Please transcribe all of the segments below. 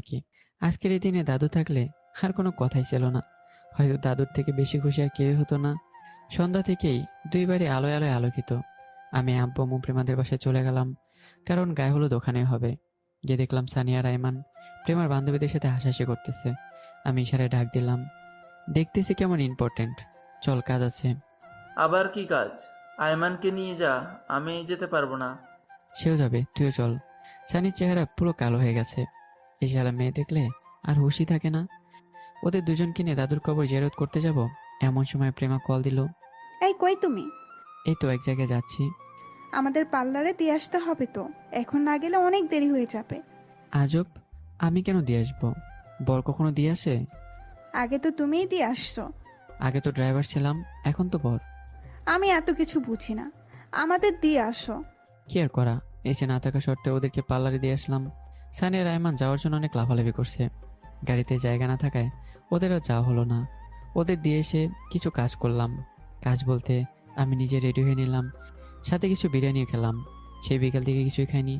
কি। আজকের এই দিনে দাদু থাকলে আর কোনো কথাই ছিল না। হয়তো দাদুর থেকে বেশি খুশি আর কেউ হতো না। সন্ধ্যা থেকেই দুই বাড়ি আলোয় আলোয় আলোকিত। আমি আব্বু আম্মু প্রেমাদের বাসায় চলে গেলাম, কারণ গায়ে হলুদ ওখানে হবে। গিয়ে দেখলাম সানিয়া রাইমান প্রেমার বান্ধবীদের সাথে হাসাহাসি করতেছে। আমি ইশারায় ডাক দিলাম, দেখতেছি কেমন ইম্পর্টেন্ট, চল কাজ আছে। আবার কি কাজ? আয়মানকে নিয়ে যা, আমি যেতে পারবো না। সেও যাবে, তুইও চল। সানির চেহারা পুরো কালো হয়ে গেছে। এই শালা মেয়ে দেখলে আর হুঁশই থাকে না। ওদের দুজনকে নিয়ে দাদুর কবর জিয়ারত করতে যাব, এমন সময় প্রেমা কল দিল। এই কই তুমি? এই তো এক জায়গায় যাচ্ছি। আমাদের পার্লারে দিয়ে আসতে হবে তো, এখন না গেলে অনেক দেরি হয়ে যাবে। আজব, আমি কেন দিয়ে আসবো? বর কখনো দিয়ে আসে? আগে তো তুমিই দিয়ে আসছো। আগে তো ড্রাইভার ছিলাম, এখন তো বর। আমি এত কিছু বুঝি না, আমাদের দিয়ে আসো। কি আর করা, এসে না থাকা সত্ত্বেও ওদেরকে পার্লারে দিয়ে আসলাম। সানিয়া রায়মান যাওয়ার জন্য অনেক লাফালাফি করছে। গাড়িতে জায়গা না থাকায় ওদেরও যাওয়া হলো না। ওদের দিয়ে এসে কিছু কাজ করলাম। কাজ বলতে আমি নিজে রেডি হয়ে নিলাম, সাথে কিছু বিরিয়ানিও খেলাম। সেই বিকেল থেকে কিছুই খাইনি।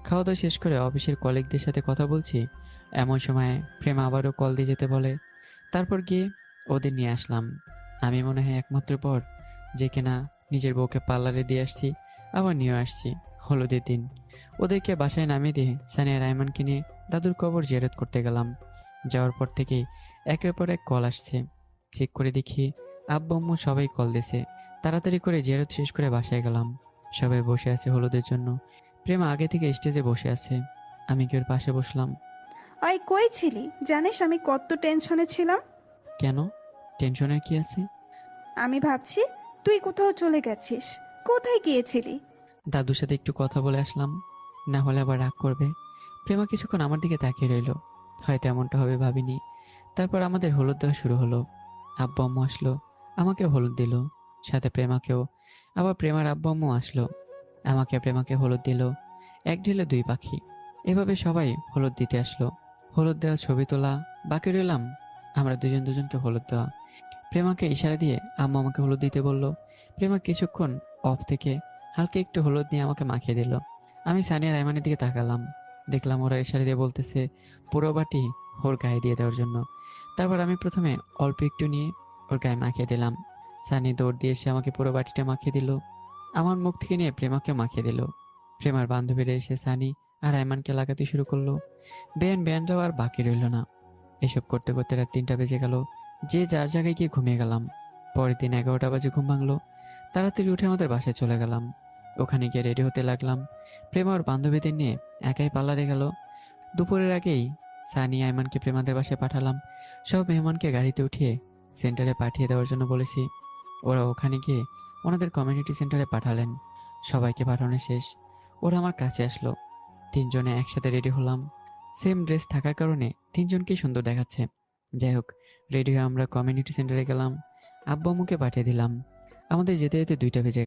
খাওয়া দাওয়া শেষ করে অফিসের কলিগদের সাথে কথা বলছি, এমন সময় প্রেম আবারও কল দিয়ে যেতে বলে। তারপর গিয়ে ওদের নিয়ে আসলাম। আমি মনে হয় একমাত্র পর যে কিনা নিজের বউকে পার্লারে দিয়ে আসছি, আবার নিয়ে আসছি হলুদের দিন। ওদেরকে বাসায় নামিয়ে দিয়ে সানিয়া রায়মানকে নিয়ে দাদুর কবর জিয়ারত করতে গেলাম। যাওয়ার পর থেকেই একের পর এক কল আসছে। চেক করে দেখি আব্বু আম্মু সবাই কল দিছে। তাড়াতাড়ি করে জিয়ারত শেষ করে বাসায় গেলাম। সবাই বসে আছে হলুদের জন্য। প্রেমা আগে থেকে স্টেজে বসে আছে, আমি কি ওর পাশে বসলাম। ওই কই ছিলি? জানিস আমি কত টেনশনে ছিলাম। কেন, টেনশনের কি আছে? আমি ভাবছি তুই কোথাও চলে গেছিস। কোথায় গিয়েছিলি? দাদুর সাথে একটু কথা বলে আসলাম, না হলে আবার রাগ করবে। প্রেমা কিছুক্ষণ আমার দিকে তাকিয়ে রইল, হয়তো এমনটা হবে ভাবিনি। তারপর আমাদের হলুদ দেওয়া শুরু হলো। আব্বু আম্মু আসলো, আমাকে হলুদ দিল, সাথে প্রেমাকেও। আবার প্রেমার আব্বু আম্মু আসলো, আমাকে প্রেমাকে হলুদ দিল। এক ঢিলে দুই পাখি, এভাবে সবাই হলুদ দিতে আসলো। হলুদ দেওয়া, ছবি তোলা, বাকি রইলাম আমরা দুজন দুজনকে হলুদ দেওয়া। প্রেমাকে ইশারা দিয়ে আম্মু আমাকে হলুদ দিতে বলল। প্রেমা কিছুক্ষণ অফ থেকে হালকা একটু হলুদ নিয়ে আমাকে মাখিয়ে দিল। আমি সানিয়া রায়মানের দিকে তাকালাম, দেখলাম ওরা ইশারা দিয়ে বলতেছে পুরো বাটি ওর গায়ে দিয়ে দেওয়ার জন্য। তারপর আমি প্রথমে অল্প একটু নিয়ে ওর গায়ে মাখিয়ে দিলাম। সানি দৌড় দিয়ে এসে আমাকে পুরো বাটিটা মাখিয়ে দিল। আমার মুখ থেকে নিয়ে প্রেমাকে মাখিয়ে দিল। প্রেমার বান্ধবীরা এসে সানি আর আয়মানকে লাগাতে শুরু করলো। ব্যান্ডরাও আর বাকি রইল না। এসব করতে করতে রাত 3টা বেজে গেল। যে যার জায়গায় গিয়ে ঘুমিয়ে গেলাম। পরের দিন 11টা বাজে ঘুম ভাঙলো। তাড়াতাড়ি উঠে আমাদের বাসায় চলে গেলাম। ওখানে গিয়ে রেডি হতে লাগলাম। প্রেমা ওর বান্ধবীদের নিয়ে একাই পার্লারে গেল। দুপুরের আগেই সানি আয়মানকে প্রেমাদের বাসায় পাঠালাম। সব মেহমানকে গাড়িতে উঠিয়ে সেন্টারে পাঠিয়ে দেওয়ার জন্য বলেছি। ওরা ওখানে গিয়ে ওনাদের কমিউনিটি সেন্টারে পাঠালেন। সবাইকে পাঠানো শেষ, ওরা আমার কাছে আসলো। তিনজনে একসাথে রেডি হলাম। সেম ড্রেস থাকার কারণে তিনজনকেই সুন্দর দেখাচ্ছে। যাই হোক, রেডি হয়ে আমরা কমিউনিটি সেন্টারে গেলাম। আব্বু আম্মুকে পাঠিয়ে দিলাম। আমাদের যেতে যেতে 2টা বেজে